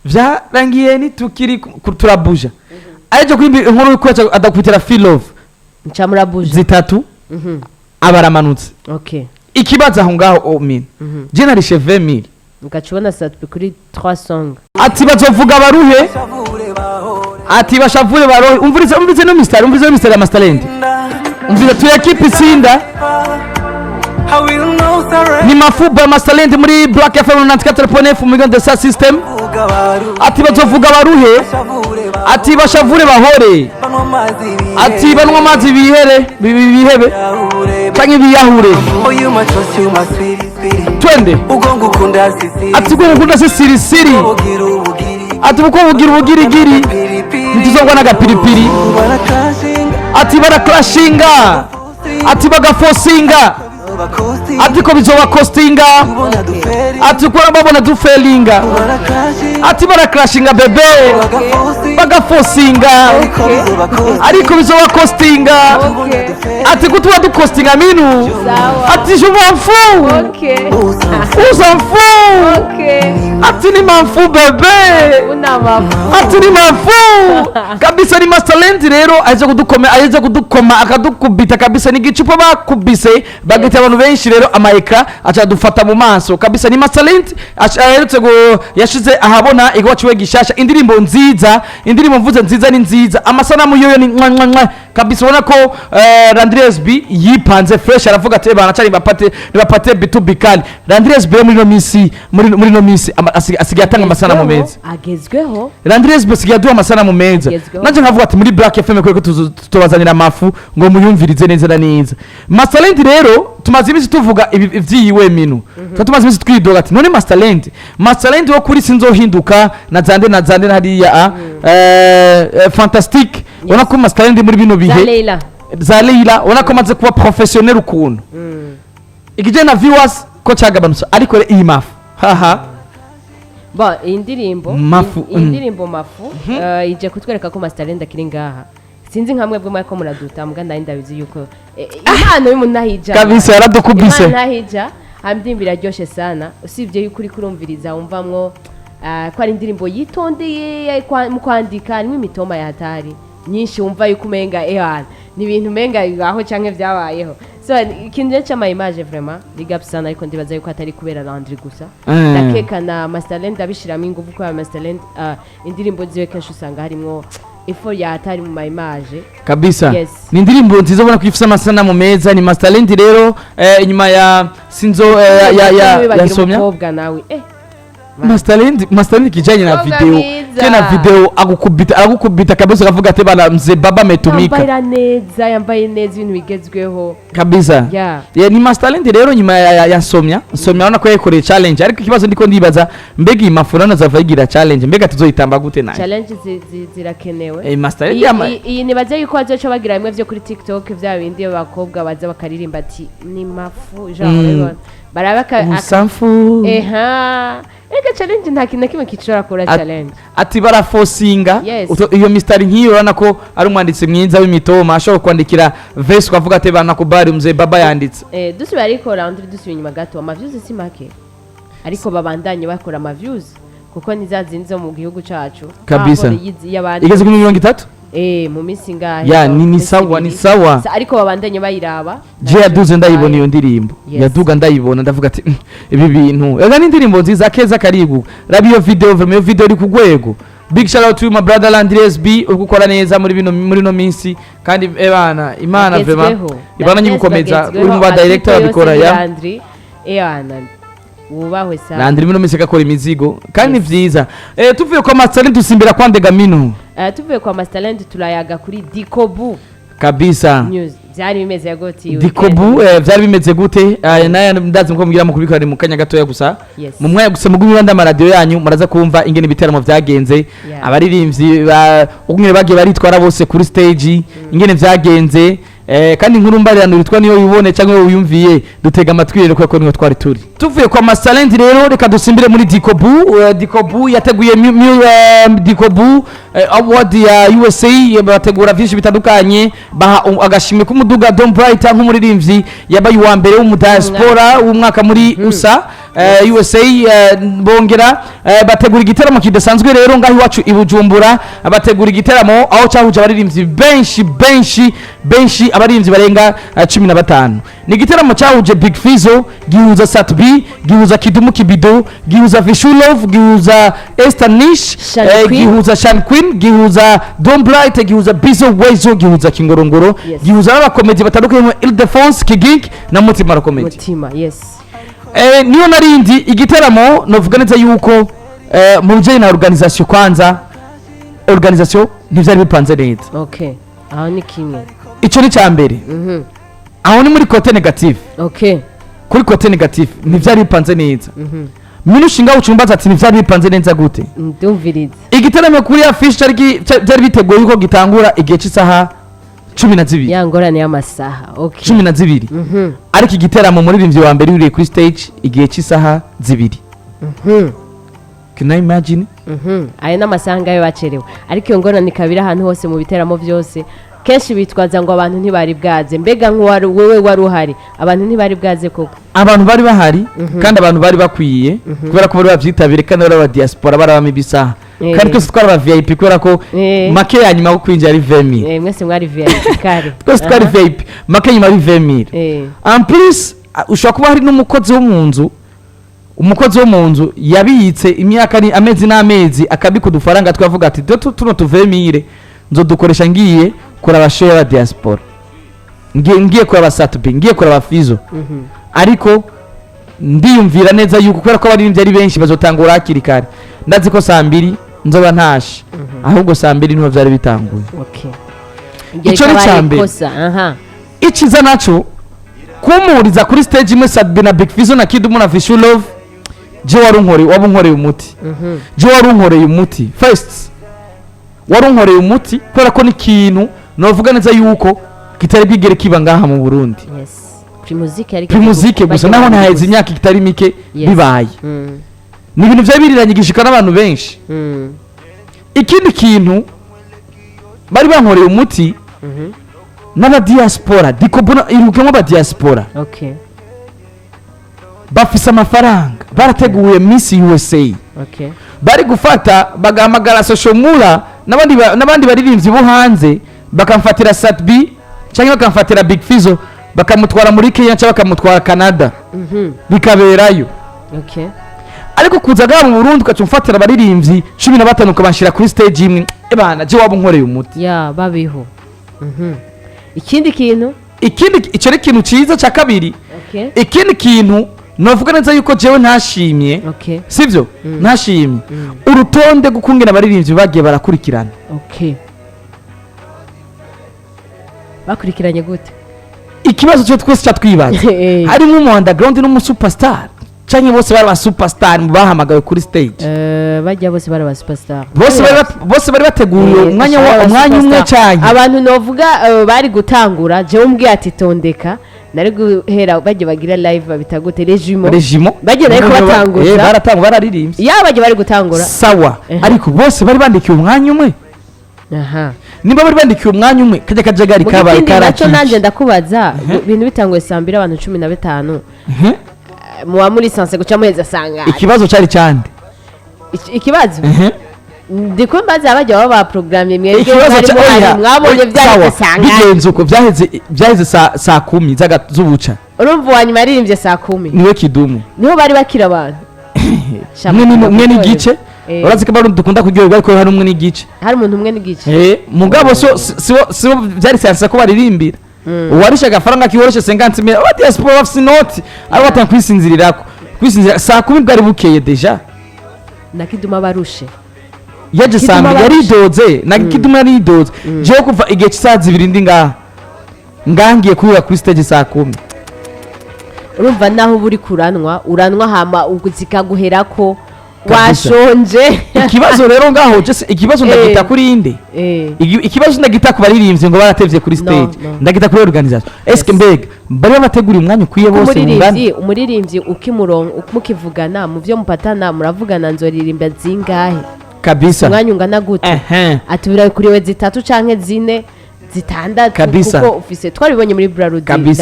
vyarangiye ni tukiri turabuja aje kwimbi inkuru ko adakubitira feel love ncamurabuja zitatu abaramanutse okay ikibaza aho ngaho min je nari cheve mil ngacubona satwe kuri 3 song ati bazovuga baruhe ati bashavure barohe umvirize no Mr ya Masterland umvirize tu equipe sinda ni mafuba Masterland muri Black FM 94.9 mu ganda sa system ati bazovuga baruhe ati bashavure bahore ati banwa amazi bihebe canke biyahure twende ati ko ngukunda siri ati uko bugira ubugirigiri ntizongwa n'agapiripiri ati barakrashinga ati bagafosinga ati ko bizoba costinga ati ko babona dufelinga ati barakrashinga bebe bagafosinga ariko bizoba costinga ati kutuba du costinga minu ati je m'en fous on s'en fout ati ni manfu bebe ati ni manfu kabisa ni Masterland rero aje kudukoma akadukubita kabisa ni gicupa bakubise bagita abantu benshi rero amaeka acha dufata mu maso kabisa ni Masterland aherutse go yashize ahabona igwaciwe gishasha indirimbo nziza indirimbo mvuze nziza ni nziza amasanamu yoyo ni kabisa ubona ko Landry SB yipanze fresh aravuga ati bana cyari bapate bitubikali Landry SB muri no misi asigaye atanga amasanamu meza agezweho Landry SB asigaye aduha amasanamu meza nanje nkavuga ati muri Black FM ko tutubazanira amafu ngo muyumvirize neza na neza Masterland rero tumaze imisi tuvuga ivyiwe minu tumaze imisi twidoga ati none Masterland wo kuri sinzohinduka na zande hariya fantastic ona ko Masterland muri bino bihe za Leila ona ko maze kuba professionnel ukuntu ikije na viewers ko cyagabanutse ariko iyi mafu haha ba indirimbo mafu ije kutwereka ko Masterland akiri ngaha sinzi nkamwe bwo mwako muraduta muganda ndabizi yuko impano y'umunahija kabisa yaradukubise impano amdimbira ryoshe sana usibye yuko uri kurumviriza umvamwo ko ari indirimbo yitondeye mu kwandika ni imitoma ya hatari nyinshi wumva yuko umenga ni ibintu umenga aho canke vyabayeho so ikindi cyama image vraiment ligapsana ariko ndibaza yuko atari kubera Landry gusa ndakeka na Masterland abishiramo ingufu ko Masterland indirimbo ziwe kenshi usanga harimo ifo ya hatari mu image kabisa ni indirimbo nziza ubona ko ifite amasanamu meza ni Masterland rero inyuma ya sinzo ya somya nawe Masterland kijanye na video tena video agukubita kabisa kavuga ate bana mze baba metumika yambaye neza ibintu bigezweho kabisa ni Masterland rero nyuma ya somya ona ko yakoreye challenge ariko ikibazo ndiko ndibaza mbega imafurana zavayigira challenge mbega tuzoyitamba gute nayo challenge zirakenewe Masterland iyi nibaze yuko azoca bagira bimwe byo kuri TikTok bya bindi bakobwa baza bakaririmba ati ni mafu genre barabaka usanfu ega challenge nta kintu kimwe kicora kora challenge ati barafosinga iyo Mr nkiyo urana ko ari umwanditsi mwiza w'imitoma ashobora kwandikira verse kwavuga ate bana ko bari mze baba yanditse dusubiye ariko Landry dusubiye nyuma gato ama views si make ariko babandanye bakora ama views kuko nizazinze mu gihugu cacu kabisa igeze kuri 30 mu minsi ngahe ni sawa ariko babandanye bayiraba je yaduze ndayibona iyo ndirimbo yaduga ndayibona ndavuga ati ibi bintu ega ni indirimbo nziza keza karibu rabi iyo video iri kugwego big shout out to my brother Landry SB ukukora neza muri no minsi kandi ebana imana vraiment ibana nyigukomeza uri mu ba director babikora ya Landry ubahwe sana Landry mino minsi akora imizigo kandi vyiza tuvuye kwa Masterland dusimbira kwandega mino tuvuye kwa Masterland turayaga kuri Dikobu kabisa byari bimeze yagoti Dikobu byari bimeze gute naye ndazi mko mugira mukubika ari mu kanya gatoya gusa mu mwanya gusa mugumira ndama radio yanyu muraza kumva ingene biteramo vyagenze abaririmbyi ugumire bagiye baritwara bose kuri stage ingene vyagenze kandi nkuru mbarirano ritwa niyo yubone cyangwa uyumviye dutega amatwi rero ko niho twari turi tuvuye kwa Masterland rero reka dusimbire muri Dikobu yateguye Dikobu award ya USA bategura byinshi bitandukanye baha agashimwe k'umuduga Don Bright nk'umuririmbyi yabaye wa mbere w'umudiaspora w'umwaka muri USA USA bongera bategura igiteramo kidasanzwe rero ngaho iwacu i Bujumbura bategura igiteramo aho cyahuje abaririmbyi benshi abaririmbyi barenga 15 ni igiteramo cyahuje Big Fizzo gihuza Sat B gihuza Kidumu Kibido gihuza Vishulov gihuza Esther Nish gihuza Shan Queen gihuza Don Bright gihuza Bizo Wezo gihuza Kingorongoro gihuza n'abakomedi batandukanye Ildefonse Kigig na Mutima Comedy Mutima yes niyo narindi igiteramo novuga neza yuko mu bijyanye na organisation kwanza organisation ntivyari bipanze neza okay aho ni kimwe ico ni cyambere aho ni muri côté négative okay kuri côté négative ntivyari bipanze neza Minouche ngaho ucumbaza ati ntivyari bipanze neza gute ndumviriza igiteramo kuri affiche cyari biteguye yuko gitangura igihe cy'isaha 12 yangorane y'amasaha okay 12 ariko igiteramo muri wa mbere uri kuri stage igihe cy'isaha 2 can you imagine ayo n'amasaha ngayo bacerewe ariko iyo ngorane kabiri ahantu hose mu biteramo byose kenshi bitwaza ngo abantu ntibari bwaze mbega wewe wari uhari abantu ntibari bwaze koko abantu bari bahari kandi abantu bari bakwiye kubera ko bari bavyitabire kandi bari aba diaspora bari abami bisaha kandi twese twari aba VIP kubera ko make ya nyuma yo kwinjira ari 20000 mwese mwari VIP kare twese twari VIP make nyuma ari 20000 en plus ushobora kuba hari n'umukozi wo mu nzu yabitse imyaka ni amezi n'amezi akabika udufaranga twavuga ati tuno 20000 nzodukoresha ngiye kuraba show ya diaspora ngiye kuraba Satbi ngiye kuraba Fizzo ariko ndiyumvira neza yuko kubera ko bari ari benshi bazotangura hakiri kare ndazi ko saa 2 nzoba ntashe ahubwo saa 2 niho byari bitanguye okay ico ni cyambere ikiza naco kumuriza kuri stage imwe Satbi na Big Fizzo na Kidumu na Vishulov je warunkoreye umuti je warunkoreye umuti first warunkoreye umuti kubera ko ni kintu novuga neza yuko kitari bigere kiba ngaha mu Burundi yes primuzike gusa naho ntaheze imyaka kitari mike bibaye ni ibintu byabiriranye gishika n'abantu benshi ikindi kintu bari bankoreye umuti n'aba diaspora dikobona irukemo ba diaspora okay bafise amafaranga barateguye Miss USA okay bari gufata bagahamagara social mula n'abandi baririmbyi bo hanze bakamfatira Satbi cyangwa bakamfatira Big Fizzo bakamutwara muri Kenya cyangwa bakamutwara Canada bikaberayo okay ariko kuzaga mu Burundi ukacumfatira abaririmbyi 15 ukabashira kuri stage imwe ebana je wabo nkoreye umuti ya babiho ikindi kintu icyo ari kintu cyiza cya kabiri ikindi kintu novuga neza yuko jewe ntashimye sivyo ntashimye urutonde gukungira abaririmbyi bagiye barakurikirana bakurikiranye gute ikibazo cyo twese cyatwibaza harimo umu underground no mu superstar canke bose bari ba superstar mu bahamagawe kuri stage bajya bose bari ba superstar bose bari bateguye umwanya umwe cyane abantu novuga bari gutangura je umbwiye ati tondeka nari guhera bajye bagira live babita gute regimo bajye nayo batangura baratangura bararirimbye bajye bari gutangura sawa ariko bose bari bandikiye umwanya umwe nimba bari bandikiye umwanya umwe kajya kajagari kabaye karaki nanje ndakubaza ibintu bitanguye saa 2 abantu 15 muwa muri sanse guca muheza sanga ikibazo cyari cyande ikibazo ndiko mbaza bajya baba programme mwebwe bari mwabonye byari sanga bigenze uko byaheze saa 10 z'ubuca urumva wanyuma aririmbye saa 10 niwe Kidumu niho bari bakira abantu mwe n'igice urazi ko bari dukunda kuryoherwa ariko hari umwe n'igice hari umuntu umwe n'igice mugabo so byari sanse ko baririmbira uwarisha agafaranga kiworoshe 50,000 aba diaspora of sinoti aba batanga kwisinzirirako saa 10 bwari bukeye deja na Kidumu barushe yaje sambi yaridoze na Kidumu yaridoze je kuva igihe cy'isaha 2 ndi ngangiye kuri stage saa 10 urumva naho buri uranwa hama uzikaguherako washonje ikibazo rero ngaho ikibazo ndagita kuri inde ikibazo ndagita ku baririmbye ngo baratevye kuri stage ndagita kuri organisation eske mbega bari bategura umwanya ukwiye bose umuririmbyi ukimukivugana mu byo mupatana muravugana nzoririmba zingahe kabisa umwanya ungana gute atubira kuri we 3 canke 4 zitandatu kuko ufise twaribonye muri BURUNDI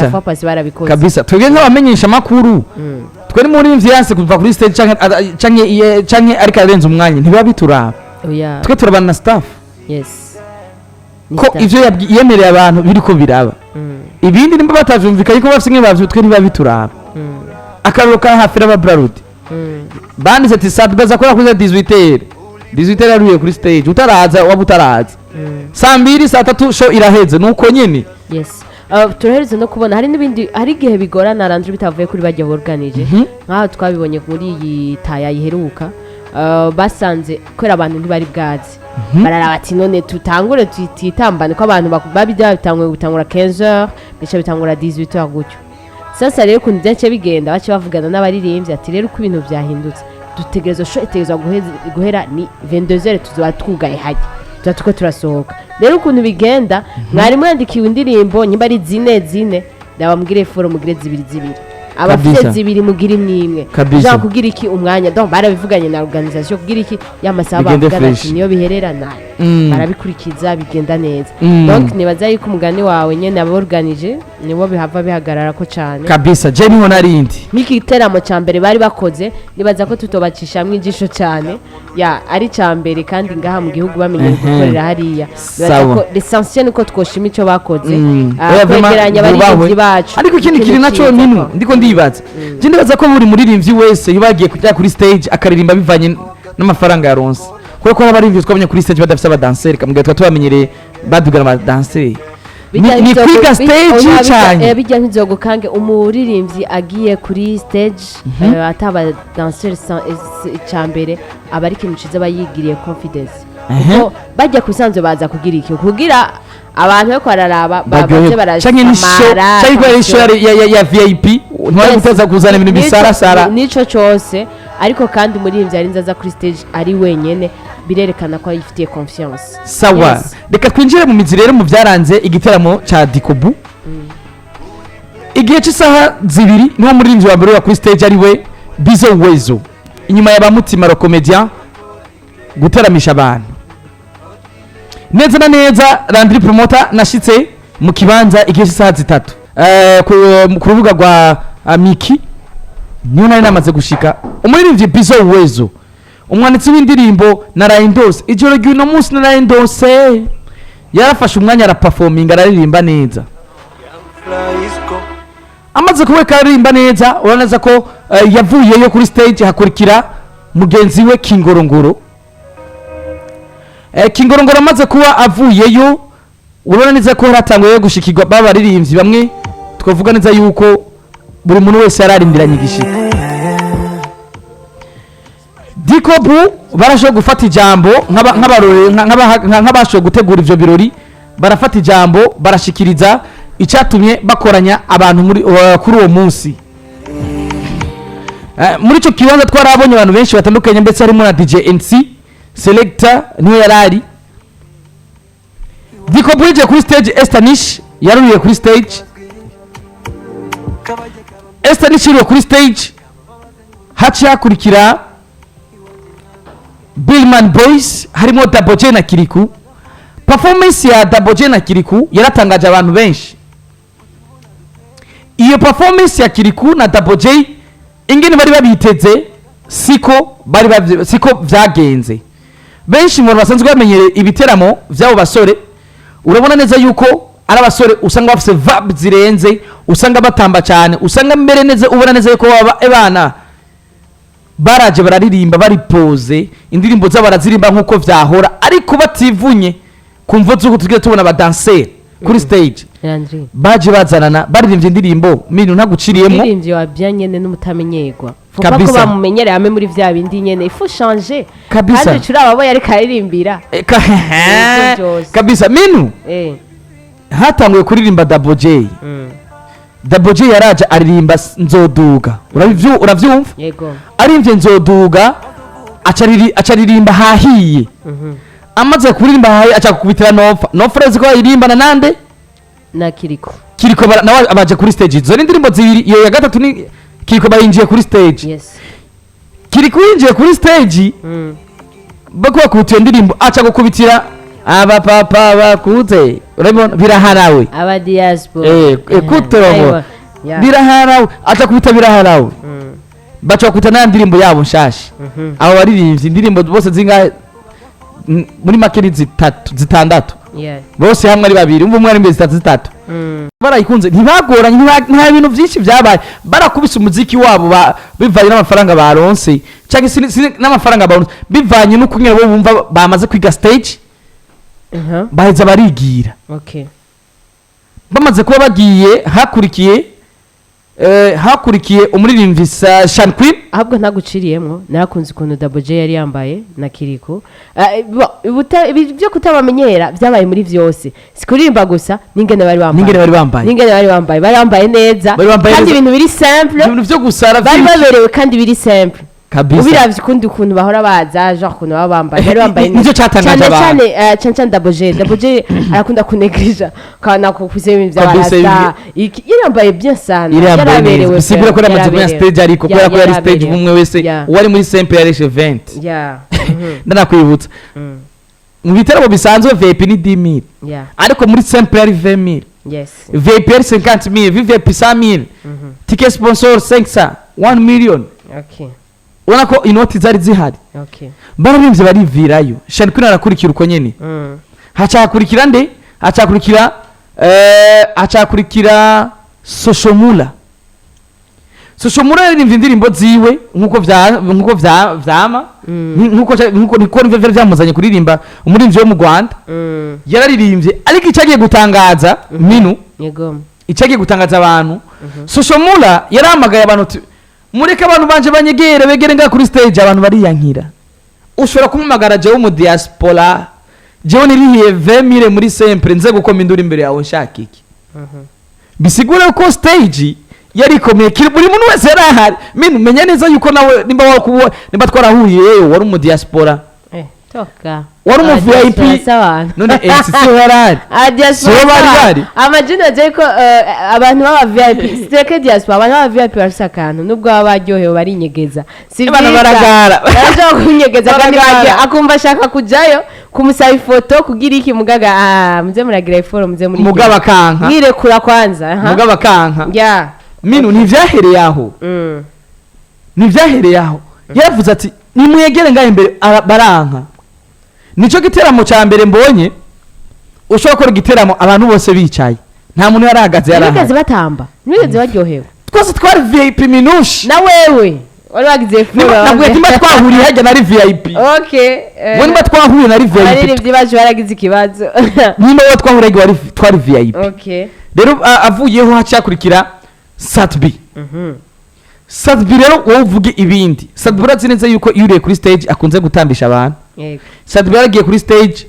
kabisa twebwe nk'abamenyesha makuru twe ni muri imvyanse kuva kuri stage canke ariko arenze umwanya ntibiba bituraba oya twe turabana na staff yes ko ivyo yemereye abantu biriko biraba ibindi nimba batavyumvikanye ko bafise nk'ibavyo twe ntibiba bituraba akaroro ka hafi n'ababrarudi banditse ati sadbaza kora kuri 18h aruye kuri stage utaraza waba utaraza saa 2 saa 3 show iraheze nuko nyene yes turahereze no kubona hari n'ibindi hari igihe bigorana Landry bitavuye kuri bajya organize nkaho twabibonye muri iyi taya yiheruka basanze kwera abantu ntibari bwazi bararaba ati none tutangure tutitambane ko abantu babijya bitangwe gutangura 15h bice bitangura 18h gutyo sasa rero kuntu byace bigenda bace bavugana n'abaririmbyi ati rero uko ibintu byahindutse dutegereza sho itegezwa guhera ni 22h tuzoba twugaye haje tuko turasohoka rero ukuntu bigenda mwari mwandikiwe indirimbo nyimba ari zine ndabamugire foro mugire zibiri abafite zibiri mugira imwe je kugira iki umwanya donc barabivuganye na organisation kugira iki yamasaba bagati niyo bihererana barabikurikiza bigenda neza donc nibaza yuko umugani wawe nyene aborganije nibo bihava bihagarara ko cyane kabisa je niho narindi miki giteramo cyambere bari bakoze nibaza ko tutobacisha mwijisho cyane ya ari cyambere kandi ngaha mu gihugu bamenye gukorera hariya nibaza ko l'essentiel niko twoshima ico bakoze kwegeranya abaririmbyi bacu ariko ikindi kiri naco minu ndiko ndibaza je ndibaza ko buri muririmbyi wese yubagiye kujya kuri stage akaririmba bivanye n'amafaranga yaronse kuko abaririmbyi twabonye kuri stage badafite abadanseri kamugaye twabamenyereye badugana abadanseri ni kwiga stage cyane bijya nk'izogo kange umuririmbyi agiye kuri stage ataba dancer cyambere abari kintu ciza bayigiriye confidence kuko bajya kusanzwe baza kugira iki kugira abantu bako bararaba babaze barashimara ya VIP ntwari guteza kuzana ibintu bisarasara nico cyose ariko kandi umuririmbyi ari nzaza kuri stage ari wenyene birerekana ko yifitiye confiance sawa reka twinjire mu mizi rero mu byaranze igiteramo ca Dikobu igihe cy'isaha 2 niho muririmbyi wa mbere wa kuri stage ari we Bizo Wezo inyuma y'abamutima ro comedian guteramisha abantu neza na neza Landry promoter nashitse mu kibanza igihe cy'isaha 3 ku rubuga rwa Miki niyo nari namaze gushika umuririmbyi Bizo Wezo umwanditsi w'indirimbo narayindose ijoro ry'uno munsi narayindose yarafashe umwanya araperforming araririmba neza amaze kubeka aririmba neza uranaza ko yavuyeyo kuri stage hakurikira mugenzi we Kingorongoro Kingorongoro amaze kuba avuyeyo urabona neza ko haratanguye gushikirwa babaririmbyi bamwe twavuga neza yuko buri muntu wese yararindiranye igishika Dikobu barashoboye gufata ijambo nk'abashoboye gutegura ivyo birori barafata ijambo barashikiriza icyatumye bakoranya abantu kuri uwo munsi muri ico kibanza twarabonye abantu benshi batandukanye mbese harimo na DJ NC Selector niyo yarari Dikobu yije kuri stage Estanish yaruye kuri stage Estanish yari kuri stage haci hakurikira Billman Boys harimo Double J na Kiriku performance ya Double J na Kiriku yaratangaje abantu benshi iyo performance ya Kiriku na Double J ingene bari babiteze siko vyagenze benshi mu basanzwe bamenyere ibiteramo vyabo basore urabona neza yuko ari abasore usanga bafise vibe zirenze usanga batamba cyane usanga mbere neza ubona neza yuko bana baraje bararirimba bari pose indirimbo zabo barazirimba nkuko vyahora ariko bativunye kumva zuko tugiye tubona abadanser kuri stage Landry baje bazanana baririmbye indirimbo minu ntaguciriyemo indirimbo wabyanyene n'umutamenyerwa fuka ko bamumenyere ame muri vya bindi nyene ifu changer kandi curaba yari karirimbira kabisa minu hatanguye kuririmba Double J Double J yaraje aririmba nzoduga uravyumva yego arimvye nzoduga acaririmba hahiye amaze kuririmba hahiye aca kukubitira nofa reziko ayirimbana nande na Kiriko nawe abaje kuri stage izo indirimbo zibiri iyo ya gatatu ni Kiriko bayinjiye kuri stage yes Kiriko yinjiye kuri stage bakwa kutiye indirimbo aca gukubitira aba papa bakuze urabona biraharawe aba diaspora kutomo biraharawe atakubita biraharawe baca bakwita na ndirimbo yabo nshasha abo baririmbye indirimbo bose zinga muri make ni zitandatu bose hamwe ari babiri umwe ari imbere zitatu barayikunze ntibagoranye nta bintu byinshi byabaye barakubise umuziki wabo bivanye n'amafaranga baronse cyangwa n'amafaranga baronse bivanye n'uko nyine bo bumva bamaze kwiga stage baheza barigira bamaze kuba bagiye hakurikiye umuririmbyi Sean Queen ahubwo ntaguciriyemo narakunze ukuntu Double J yari yambaye na Kiriko byo kutabamenyera byabaye muri byose sikuririmba gusa n'ingene bari bambaye bari bambaye neza kandi ibintu biri simple ibintu byo gusara bari baberewe kandi biri simple kabisa ubiravye ukundi bahora baza genre ukuntu baba bambaye bari bambaye nico cyatangaje abantu cyane Double J arakunda kunegrija kana ko kuse ibintu by'abarasta yambaye bien sana yaraberewe bisigura ko yamaze muri stage ariko kubera ko yari stage umwe wese wari muri simple yari event ndanakwibutsa mu bitaramo bisanzwe VIP ni 10000 ariko muri simple yari 20000 VIP yari 50000 VIP 100000 ticket sponsor 500 1 million ubona ko inoti zari zihari bararimbye barivirayo Sean Queen arakurikira uko nyene hacakurikira nde hacakurikira Soshomula yaririmbye indirimbo ziwe nkuko vyama nkuko niko nivyo vyamuzanye kuririmba umurimbyi wo mu Rwanda yararirimbye ariko icagiye gutangaza minu icagiye gutangaza abantu Soshomula yaramagaye abantu mureke abantu banje banyegere begere nga kuri stage abantu bariyankira ushobora kumumagara jewe mu diaspora jewe nirihiye 20000 muri sempre nze gukoma induru imbere yawe nshaka iki bisigura ko stage yari komeye buri muntu wese yarahari minu menya neza yuko nawe nimba twarahuye wari mu diaspora toka wari mu VIP none SC yarari diaspora amajina je ko abantu baba VIP steke diaspora abantu baba VIP barasakana nubwo baba baryohewe barinyegeza bana baragara baraje kunyegeza kandi bagiye akumva ashaka kujayo kumusaba ifoto kugira iki mugaga muze muragira ifoto muze muri mugaba kanka ngirekura kwanza mugaba kanka minu nivyahereye aho yavuze ati nimwegere ngaye imbere baranka nico giteramo ca mbere mbonye ushobora gukora igiteramo abantu bose bicaye nta muntu yarahagaze yarahagaze batamba nigeze baryohewe twese twari VIP Minouche na wewe wari wagize fura nabwo timba twahuriye hajya nari VIP we nimba twahuriye nari VIP ari byibaje baragize ikibazo nimba wo twahuriye twari VIP rero avuyeho hacakurikira Satbi Satbi rero wowe uvuge ibindi Satbi urazi neza yuko iyo uriye kuri stage akunze gutambisha abantu Satbi yaragiye kuri stage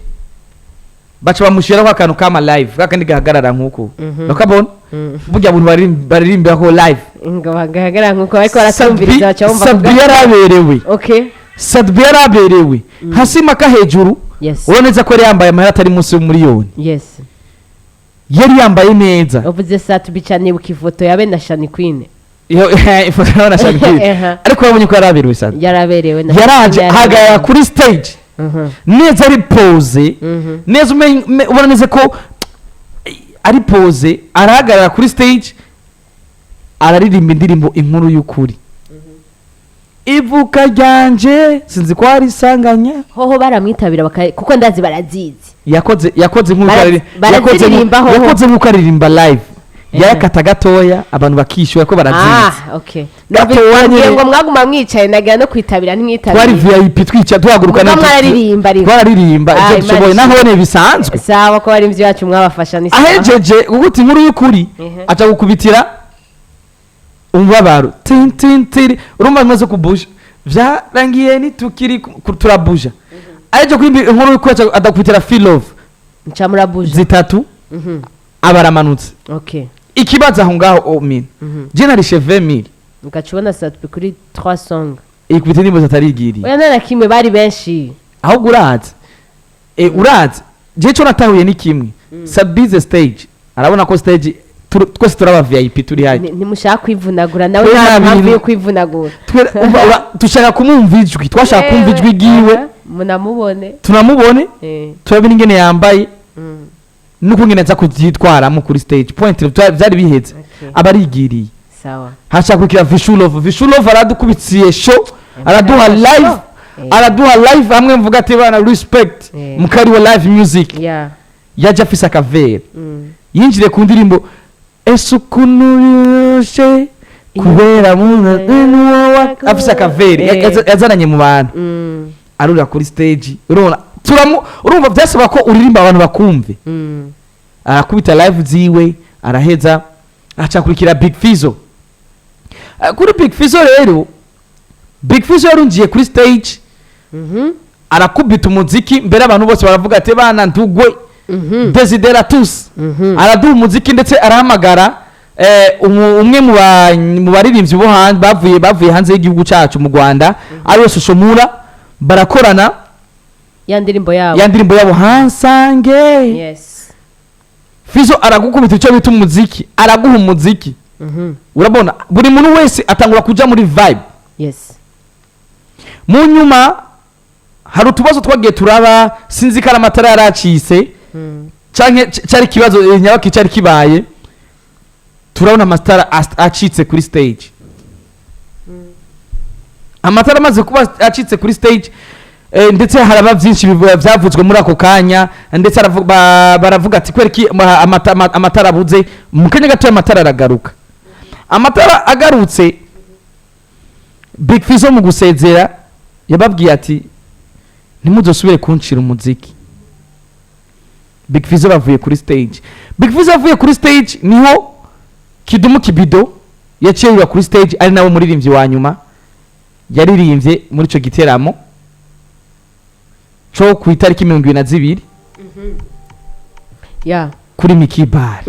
baca bamushiraho akantu kama live kakandi gahagarara nkuko bakabona burya abantu baririmbaho live ngo bagahagarara nkuko ariko baratumviriza baca bumva Satbi yaraberewe Satbi yaraberewe hasima ka hejuru uboneza ko yari yambaye amahera atari munsi y'umuriyoni yari yambaye neza uvuze Satbi cyane ukifoto yabe na Sean Queen ifoto na Sean Queen ariko wabonye ko yaraberewe sana yaraberewe yaraje hagaya kuri stage neza ari pose neza ubona neza ko ari pose arahagarara kuri stage araririmba indirimbo inkuru y'ukuri ivuka ryanje sinzi ko ari sanganya hoho baramwitabira kuko ndazi barazizi yakoze nk'uko aririmba live yarakata gatoya abantu bakishyura ko barazizi gatoya ngo mwaguma mwicaye nagira no kwitabira ntimwitabira twari VIP twica tuhaguruka na twaririmba ibyo dushoboye naho bisanzwe sawa ko bari imvyo yacu mwabafasha ni sawa ahejeje uguti inkuru y'ukuri aca gukubitira umubabaro tintintiri urumva maze kubusha vyarangiye ni tukiri turabuja aje kwimbi inkuru y'ukuri adakubitira feel love ncamurabuja zitatu abaramanutse ikibaza aho ngaho omine je narishe 20000 ukacubona Satbi kuri 3 song ikubita nimbo zatarigiriye oya nana kimwe bari benshi aho urazi je cyo natahuye ni kimwe Satbi's stage arabona ko stage twese turaba VIP turi haje ntimushaka kwivunagura nawe nta mpamvu yo kwivunagura dushaka kumumva ijwi twashaka kumva ijwi giwe tunamubone turabona ingene yambaye nuko ngene nza kuvyitwaramo kuri stage point byari biheze abarigiriye sawa hacakurikira Vishulove aradukubitsiye show araduha live araduha live hamwe mvuga ati bana respect mukari wa live music yaje afise akavera yinjire ku ndirimbo esukunurushe kubera muna afise akavera yazananye mu bantu arura kuri stage urumva byasaba ko uririmba abantu bakumve arakubita live ziwe araheza acakurikira Big Fizzo kuri Big Fizzo rero Big Fizzo yarungiye kuri stage arakubita umuziki mbere abantu bose baravuga ati bana ndugwe Desideratus araduha umuziki ndetse arahamagara umwe mu baririmbyi bavuye hanze y'igihugu cyacu mu Rwanda ariwe Soshomura barakorana ya ndirimbo yabo hansange Fizzo aragukubita icyo bita umuziki araguha umuziki urabona buri muntu wese atangura kuja muri vibe mu nyuma hari utubazo twagiye turaba sinzi ko amatara yaracise canke cyari kibazo nyabaki cyari kibaye turabona amatara acitse kuri stage amatara amaze kuba acitse kuri stage ndetse haraba byinshi byavuzwe muri ako kanya ndetse baravuga ati kwereki amatara abuze mu kanya gato amatara aragaruka amatara agarutse Big Fizzo mu gusezera yababwiye ati ntimuzosubire kuncira umuziki Big Fizzo bavuye kuri stage avuye kuri stage niho Kidumu Kibido yaciye kuri stage ari nawe muririmbyi wa nyuma yaririmbye muri ico giteramo cyo ku itariki 22 kuri Miki Bar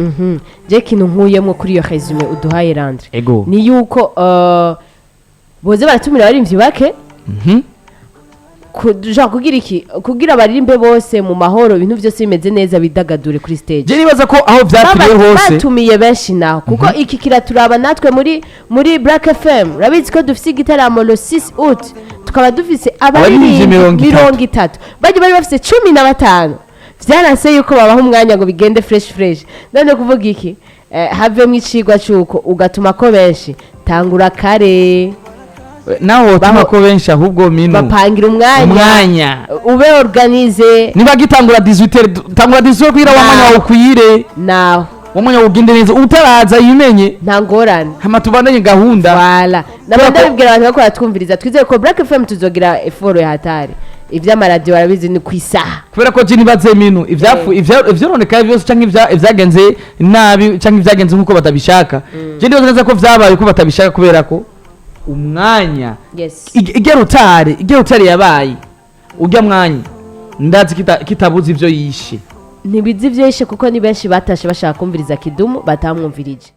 je kintu nkuyemo kuri iyo resume uduhaye Landry ni yuko boze baratumira abarimvyi bake kugira baririmbe bose mu mahoro ibintu byose bimeze neza bidagadure kuri stage je nibaza ko aho byapiriye hose batumiye benshi naho kuko iki kiraturaba natwe muri Black FM rabizi ko dufise igitaramo le 6 août tukaba dufise abarimvyi 30 bari bafise 15 vyaranse yuko babaho umwanya ngo bigende fresh none kuvuga iki have mu icigwa cyuko ugatuma ko benshi tangura kare naho tuma ko benshi ahubwo minu bapangira umwanya ube organize niba gitangura 18 tangura 18 kwira wamanya wawe kuyire naho wamanya ugende neza utaraza yimenye ntangorane hama tubandanye gahunda wala nabanda bibwira abantu ko batwumviriza twizeye ko Black FM tuzogira effort ya hatari ivy'amaradio barabizi ni kwisaha kubera ko je nibaze minu ivyo roneka byose canke ivyagenze nabi canke ivyagenze nkuko batabishaka je ndibaza neza ko vyabaye ko batabishaka kubera ko umwanya igerutare yabaye ujya mwanya ndazi kitabuze ivyo yishe ntibizi ivyo yishe kuko ni benshi batashe bashaka kumviriza Kidumu batamwumvirije